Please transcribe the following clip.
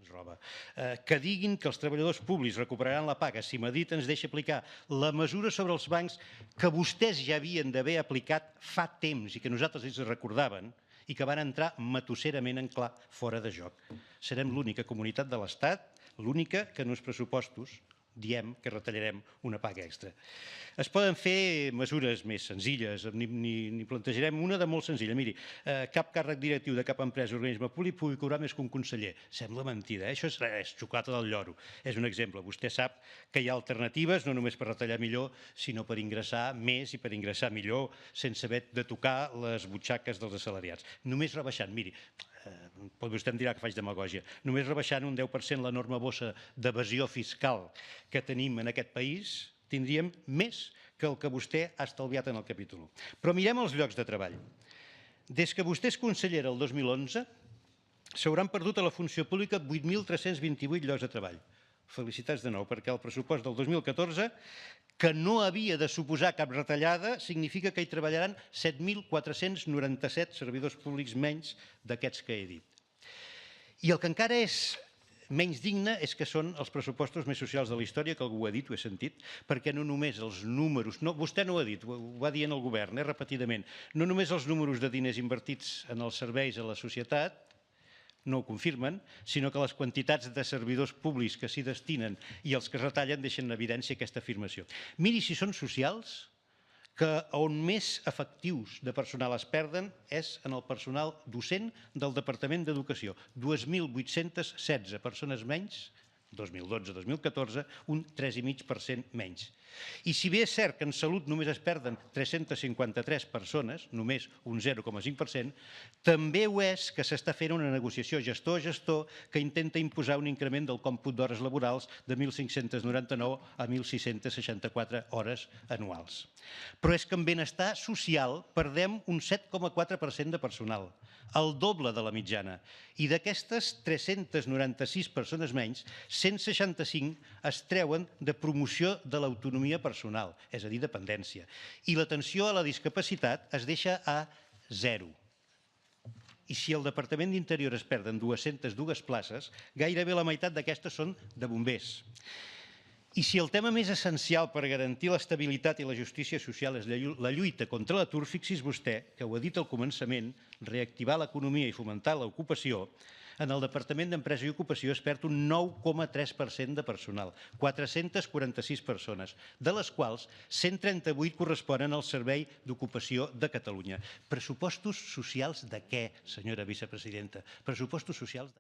ens roba. Que diguin que els treballadors públics recuperaran la paga si Madrid ens deixa aplicar la mesura sobre els bancs que vostès ja havien d'haver aplicat fa temps i que nosaltres ens recordaven i que van entrar matusserament en clar fora de joc. Serem l'única comunitat de l'Estat, l'única que en uns pressupostos diem que retallarem una paga extra. Es poden fer mesures més senzilles, ni plantejarem una de molt senzilla. Miri, cap càrrec directiu de cap empresa o organisme públic pugui cobrar més que un conseller. Sembla mentida, això és xocolata del lloro. És un exemple. Vostè sap que hi ha alternatives, no només per retallar millor, sinó per ingressar més i per ingressar millor, sense haver de tocar les butxaques dels assalariats. Només rebaixant, miri, vostè em dirà que faig demagògia, només rebaixant un 10% la norma bossa d'evasió fiscal que tenim en aquest país, tindríem més que el que vostè ha estalviat en el capítol 1. Però mirem els llocs de treball. Des que vostè és consellera el 2011, s'hauran perdut a la funció pública 8.328 llocs de treball. Felicitats de nou, perquè el pressupost del 2014, que no havia de suposar cap retallada, significa que hi treballaran 7.497 servidors públics menys d'aquests que he dit. I el que encara és menys digne és que són els pressupostos més socials de la història, que algú ho ha dit, ho he sentit, perquè no només els números, vostè no ho ha dit, ho va dir en el govern, repetidament, no només els números de diners invertits en els serveis a la societat, no ho confirmen, sinó que les quantitats de servidors públics que s'hi destinen i els que es retallen deixen en evidència aquesta afirmació. Miri si són socials, que on més efectius de personal es perden és en el personal docent del Departament d'Educació. 2.816 persones menys, 2012-2014, un 3,5% menys. I si bé és cert que en salut només es perden 353 persones, només un 0,5%, també ho és que s'està fent una negociació gestor a gestor que intenta imposar un increment del còmput d'hores laborals de 1.599 a 1.664 hores anuals. Però és que en benestar social perdem un 7,4% de personal, el doble de la mitjana. I d'aquestes 396 persones menys, 165 es treuen de promoció de l'autonomia personal, és a dir, dependència. I l'atenció a la discapacitat es deixa a 0. I si al Departament d'Interior es perden 202 places, gairebé la meitat d'aquestes són de bombers. I si el tema més essencial per garantir l'estabilitat i la justícia social és la lluita contra l'atur, fixi's vostè, que ho ha dit al començament, reactivar l'economia i fomentar l'ocupació, en el Departament d'Empresa i Ocupació es perd un 9,3% de personal, 446 persones, de les quals 138 corresponen al Servei d'Ocupació de Catalunya. Pressupostos socials de què, senyora vicepresidenta? Pressupostos socials de...